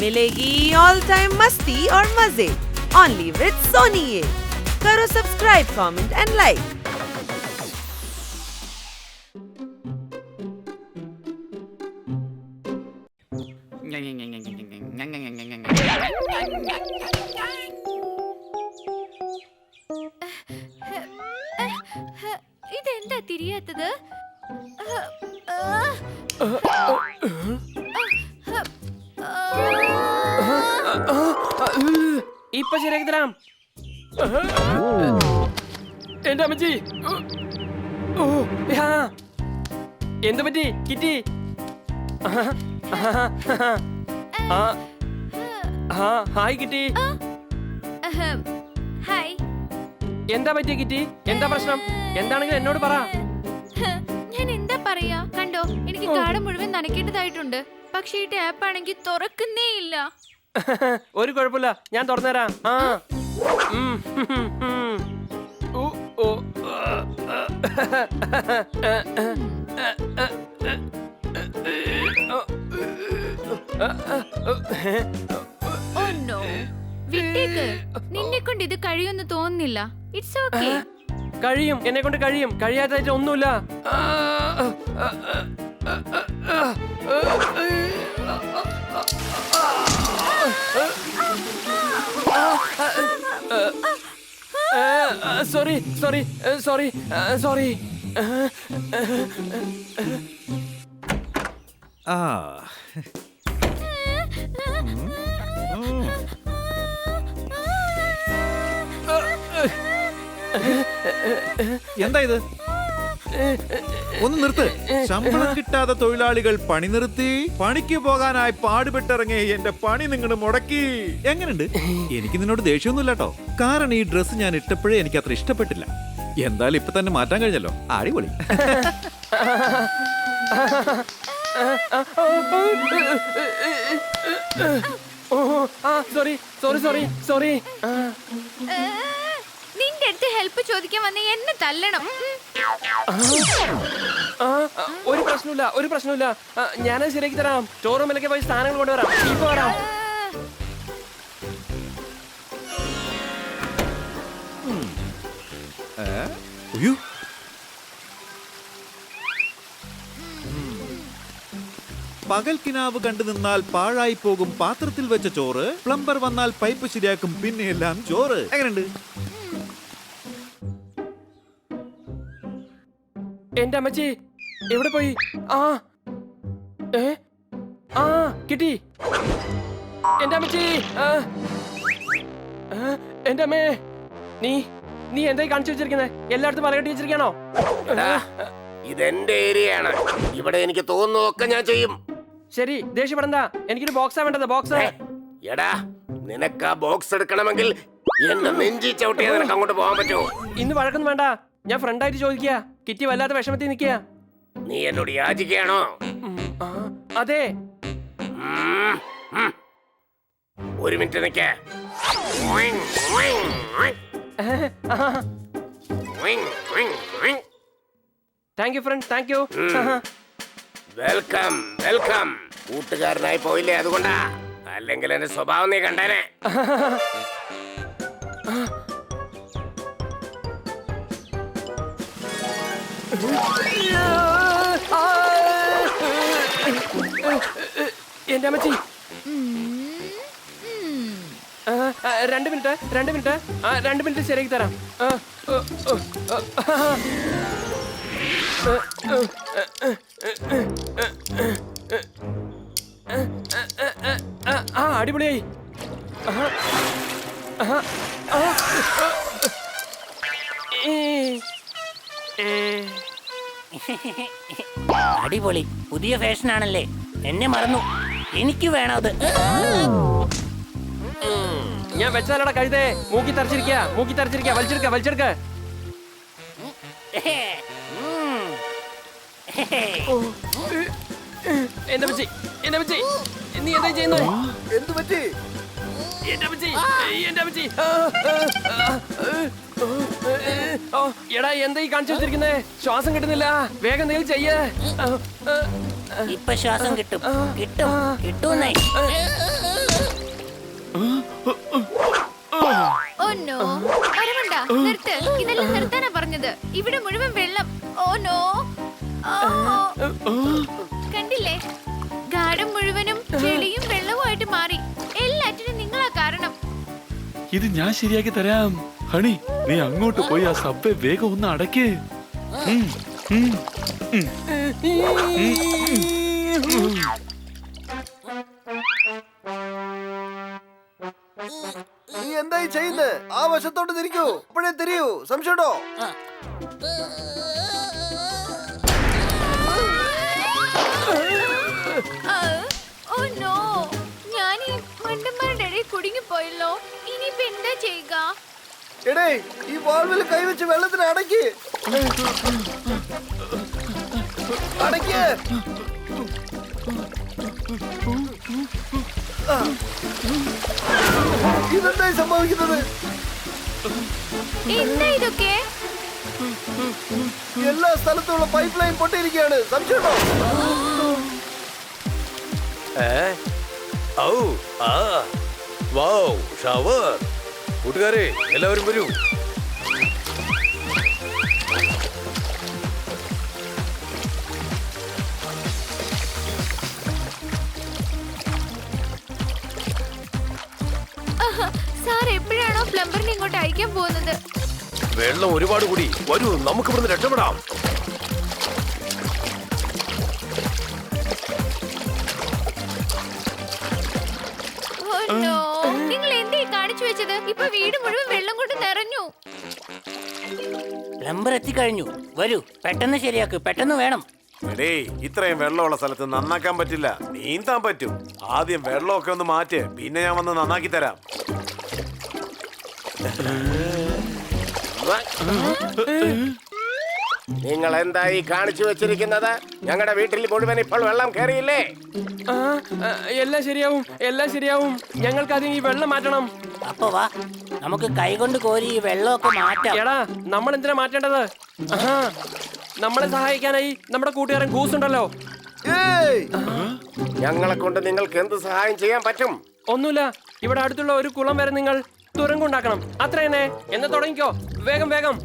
मिलेगी all time मस्ती और मजे ओनली विद सोनी ये। करो सब्सक्राइब, कमेंट एंड लाइक। ഇതെന്താ തിരിയാത്തത്? ഇപ്പൊ ശരിയാക്കി തരാം. എന്റെ അമ്മച്ചി, എന്ത് പറ്റി കിറ്റി? Hi kitty. ഹായ്. എന്താ പറ്റിയ കിറ്റി? എന്താ പ്രശ്നം? എന്താണെങ്കിലും എന്നോട് പറ. ഞാൻ എന്താ പറയാ? കണ്ടോ, എനിക്ക് കാട് മുഴുവൻ നനയ്ക്കേണ്ടതായിട്ടുണ്ട്. പക്ഷേ ഈ ടാപ്പ് ആണെങ്കിൽ തുറക്കുന്നേ ഇല്ല. ഒരു കുഴപ്പമില്ല, ഞാൻ തുറന്നുതരാം. ഓ നോ, വിട്ടേക്ക്. നിന്നെ കൊണ്ട് ഇത് കഴിയുമെന്ന് തോന്നുന്നില്ല. It's okay. കഴിയും, എന്നെ കൊണ്ട് കഴിയും. കഴിയാത്തായിട്ട് ഒന്നുമില്ല. Sorry sorry sorry sorry. എന്താ ഇത്? ഒന്ന് നിർത്ത്. ശമ്പളം കിട്ടാതെ തൊഴിലാളികൾ പണി നിർത്തി പണിക്ക് പോകാനായി പാടുപെട്ടിറങ്ങി എന്റെ പണി നിങ്ങൾ മുടക്കി. എങ്ങനെയുണ്ട്? എനിക്ക് നിന്നോട് ദേഷ്യമൊന്നുമില്ല കേട്ടോ. കാരണം ഈ ഡ്രസ്സ് ഞാൻ ഇട്ടപ്പോഴേ എനിക്ക് അത്ര ഇഷ്ടപ്പെട്ടില്ല. എന്തായാലും ഇപ്പൊ തന്നെ മാറ്റാൻ കഴിഞ്ഞല്ലോ. അടിപൊളി. Sorry sorry sorry sorry. നിന്റെ അടുത്ത് ഹെൽപ്പ് ചോദിക്കാൻ വന്ന എന്നെ തല്ലണം. ഒരു പ്രശ്നമില്ല, ഒരു പ്രശ്നമില്ല. ഞാനത് ശരിയാക്കി തരാം. സ്റ്റോർ റൂമിലേക്ക് പോയി സാധനങ്ങൾ കൊണ്ടുവരാം. ഇപ്പൊ വരാം. പകൽ കിനാവ് കണ്ടു നിന്നാൽ പാഴായി പോകും പാത്രത്തിൽ വെച്ച ചോറ്. പ്ലംബർ വന്നാൽ പൈപ്പ് ശരിയാക്കും, പിന്നെ എല്ലാം ചോറ്. എങ്ങനെയുണ്ട്? എന്റെ അമ്മച്ചി എവിടെ പോയി? കിട്ടി. എന്റെ അമ്മച്ചി, എന്റെ അമ്മേ, നീ എന്തായി കാണിച്ചു വെച്ചിരിക്കുന്നത്? എല്ലായിടത്തും പറയട്ടി വെച്ചിരിക്കാണോ? ഇതെന്റെ ഏരിയയാണ്. ഇവിടെ എനിക്ക് തോന്നുന്നതൊക്കെ ഞാൻ ചെയ്യും. ശരി, ദേഷ്യപ്പെടണ്ട. എനിക്കൊരു ബോക്സാ വേണ്ടത്. ബോക്സ്. എടാ, നിനക്ക് ആ ബോക്സ് എടുക്കണമെങ്കിൽ എന്നെ നെഞ്ചി ചവിട്ടിയാ നിനക്ക് അങ്ങോട്ട് പോകാൻ പറ്റുമോ? ഇന്ന് വഴക്കൊന്നും വേണ്ട. ഞാൻ ഫ്രണ്ടായിട്ട് ചോദിക്കുക. കിറ്റി വല്ലാത്ത വിഷമത്തിൽ നിൽക്കുക. നീ എന്നോട് യാചിക്കുകയാണോ? അതെ. ഒരു മിനിറ്റ് നിൽക്ക. Thank you friend, thank you. Welcome welcome. കൂട്ടുകാരനായി പോയില്ലേ, അതുകൊണ്ടാ. അല്ലെങ്കിൽ എന്റെ സ്വഭാവം നീ കണ്ടേനെ. എന്റെ അമ്മച്ചി, 2 മിനിറ്റ് 2 മിനിറ്റ് 2 മിനിറ്റ് ശരിയാക്കി തരാം. അടിപൊളിയായി. അടിപൊളി. പുതിയ ഫാഷൻ ആണല്ലേ. എന്നെ മറന്നു. എനിക്ക് വേണം അത്. ഞാൻ വെച്ചാലടാ കഴുതേ. മൂക്കി തറച്ചിരിക്കുക, മൂക്കി തറച്ചിരിക്കുക. വലിച്ചെടുക്ക, വലിച്ചെടുക്ക. എന്റെ പറ്റി, എന്റെ പറ്റി. നീ എന്താ ചെയ്യുന്നത്? എന്ത് പറ്റി? എന്റെ പറ്റി, എന്റെ പറ്റി. എടാ, എന്താ ഈ കാണിച്ചു വെച്ചിരിക്കുന്നേ? ശ്വാസം കിട്ടുന്നില്ല. വേഗം എന്തെങ്കിലും ചെയ്യേ. ഇപ്പൊ ശ്വാസം കിട്ടും, കിട്ടും, കിട്ടൂന്നേ. ഓ നോ വരവണ്ട, നിർത്ത്. ഇതെല്ലാം നിർത്താനാ പറഞ്ഞത്. ഇവിടെ മുഴുവൻ വെള്ളം. Oh no. കണ്ടില്ലേ, ഗാർഡൻ മുഴുവനും ചെളിയും വെള്ളവുമായിട്ട് മാറി. എല്ലാറ്റിനും നിങ്ങളാ കാരണം. ഇത് ഞാൻ ശരിയാക്കി തരാം. ഹണി, നീ അങ്ങോട്ട് പോയി ആ സബ്വേ വേഗം ഒന്ന് അടയ്ക്ക്. നീ എന്തായി ചെയ്യുന്നത്? ആ വശത്തോട്ട് തിരിക്കൂ. അപ്പോഴേ തിരിയൂ. സംശയമുണ്ടോ? ഓ നോ, ഞാൻ ഈ മണ്ടന്മാരുടെ ഇടയിൽ കുടുങ്ങിപ്പോയല്ലോ. ഇനിയിപ്പോ എന്താ ചെയ്യുക? എടേ, ഈ വാൾവിൽ കൈവച്ച് വെള്ളത്തിന് അടയ്ക്ക്. അടയ്ക്ക്. ഇതെന്തായി സംഭവിക്കുന്നത്? എന്താ ഇതൊക്കെ? എല്ലാ സ്ഥലത്തുള്ള പൈപ്പ് ലൈൻ പൊട്ടിയിരിക്കുകയാണ്. സംശയമുണ്ടോ? ഷവർ. കൂട്ടുകാരെ എല്ലാവരും വരൂ. സാർ എപ്പോഴാണോ പ്ലംബറിനെ ഇങ്ങോട്ട് അയക്കാൻ പോകുന്നത്? വെള്ളം ഒരുപാട് കൂടി. വരൂ, നമുക്ക് ഇവിടുന്ന് രക്ഷപ്പെടാം. ഓ നോ, നിങ്ങൾ എന്തേ കാണിച്ചു വെച്ചത്? ഇപ്പൊ വീട് മുഴുവൻ വെള്ളം കൊണ്ട് നിറഞ്ഞു. പ്ലംബർ എത്തിക്കഴിഞ്ഞു. വരൂ, പെട്ടെന്ന് ശരിയാക്ക്. പെട്ടെന്ന് വേണം. എടേ, ഇത്രയും വെള്ളമുള്ള സ്ഥലത്ത് നന്നാക്കാൻ പറ്റില്ല. നീന്താൻ പറ്റും. ആദ്യം വെള്ളമൊക്കെ ഒന്ന് മാറ്റ്, പിന്നെ ഞാൻ വന്ന് നന്നാക്കി തരാം. നിങ്ങൾ എന്തായി കാണിച്ചു വെച്ചിരിക്കുന്നത്? ഞങ്ങളുടെ വീട്ടിൽ മുഴുവൻ ഇപ്പോൾ വെള്ളം കയറിയില്ലേ? എല്ലാം ശരിയാവും, എല്ലാം ശരിയാവും. ഞങ്ങൾക്ക് ആദ്യം ഈ വെള്ളം മാറ്റണം. അപ്പൊ വാ, നമുക്ക് കൈകൊണ്ട് കോരി ഈ വെള്ളമൊക്കെ മാറ്റാം. എടാ, നമ്മൾ എന്തിനാ മാറ്റേണ്ടത്? നമ്മളെ സഹായിക്കാനായി നമ്മുടെ കൂട്ടുകാരൻ ഗൂസ് ഉണ്ടല്ലോ. ഞങ്ങളെ കൊണ്ട് നിങ്ങൾക്ക് എന്ത് സഹായം ചെയ്യാൻ പറ്റും? ഒന്നുമില്ല, ഇവിടെ അടുത്തുള്ള ഒരു കുളം വരെ നിങ്ങൾ തുരങ്കുണ്ടാക്കണം. അത്ര തന്നെ. എന്നാ തുടങ്ങിക്കോ, വേഗം വേഗം.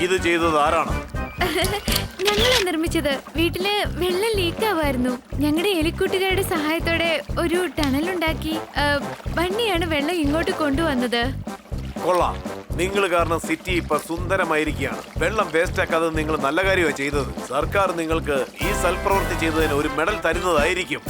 ഇത് ചെയ്തത് ആരാണ്? ഞങ്ങളാ നിർമ്മിച്ചത്. വീട്ടില് വെള്ളം ലീക്ക് ആവായിരുന്നു. ഞങ്ങളുടെ എലിക്കുട്ടികളുടെ സഹായത്തോടെ ഒരു ടണലുണ്ടാക്കി ബണ്ണിയാണ് വെള്ളം ഇങ്ങോട്ട് കൊണ്ടുവന്നത്. കൊള്ളാം. നിങ്ങൾ കാരണം സിറ്റി ഇപ്പൊ സുന്ദരമായിരിക്കുകയാണ്. വെള്ളം വേസ്റ്റ് ആക്കാതെ നിങ്ങൾ നല്ല കാര്യമാണ് ചെയ്തത്. സർക്കാർ നിങ്ങൾക്ക് ഈ സൽപ്രവൃത്തി ചെയ്തതിന് ഒരു മെഡൽ തരുന്നതായിരിക്കും.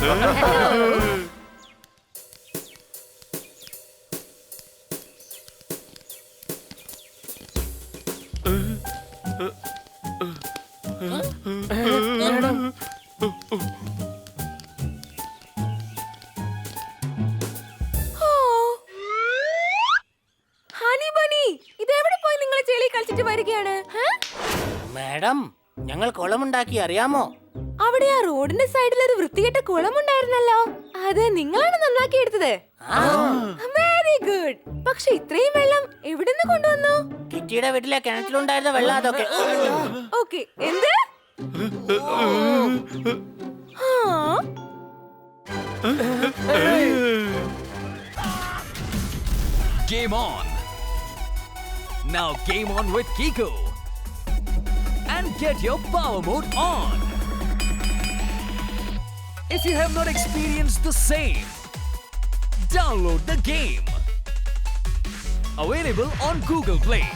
മാഡം, ഞങ്ങൾ കുളമുണ്ടാക്കി, അറിയാമോ? അവിടെ ആ റോഡിന്റെ സൈഡിൽ ഒരു വൃത്തികെട്ട കുളമുണ്ടായിരുന്നല്ലോ. അത് നിങ്ങളാണ് നന്നാക്കി എടുത്തത്. Very good. പക്ഷെ ഇത്രയും വെള്ളം എവിടുന്ന് കൊണ്ടുവന്നു? കിറ്റിയുടെ വീട്ടിലെ കിണറ്റിലുണ്ടായിരുന്ന വെള്ളം അതൊക്കെ. ഓക്കെ, എന്ത്? Game on. Now game on with Kiko. And get your power mode on. If you have not experienced the same, download the game. Available on Google Play.